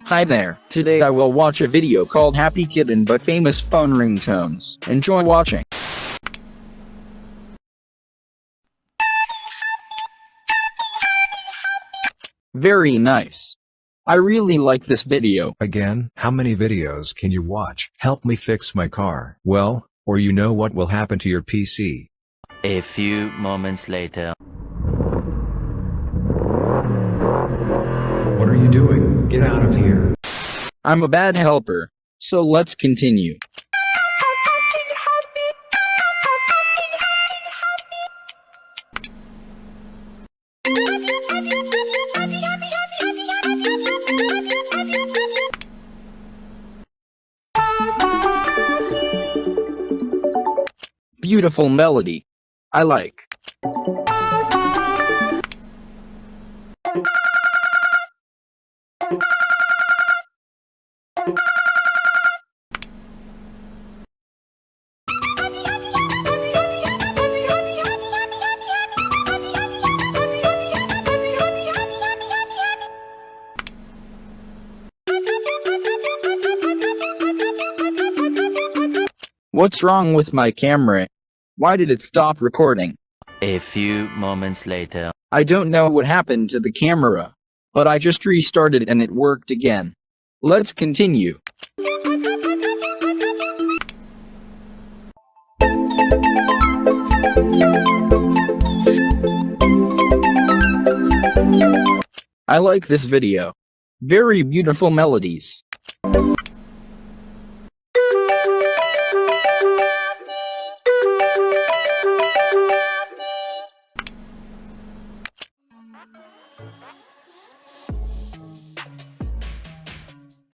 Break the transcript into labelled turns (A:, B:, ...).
A: Hi there, today I will watch a video called Happy Kitten but famous phone ringtones. Enjoy watching. Very nice. I really like this video.
B: Again, how many videos can you watch? Help me fix my car. Well, or you know what will happen to your PC.
C: A few moments later.
B: What are you doing? Get out of here.
A: I'm a bad helper, so let's continue. Beautiful melody. I like. What's wrong with my camera? Why did it stop recording?
C: A few moments later.
A: I don't know what happened to the camera, but I just restarted and it worked again. Let's continue. I like this video. Very beautiful melodies.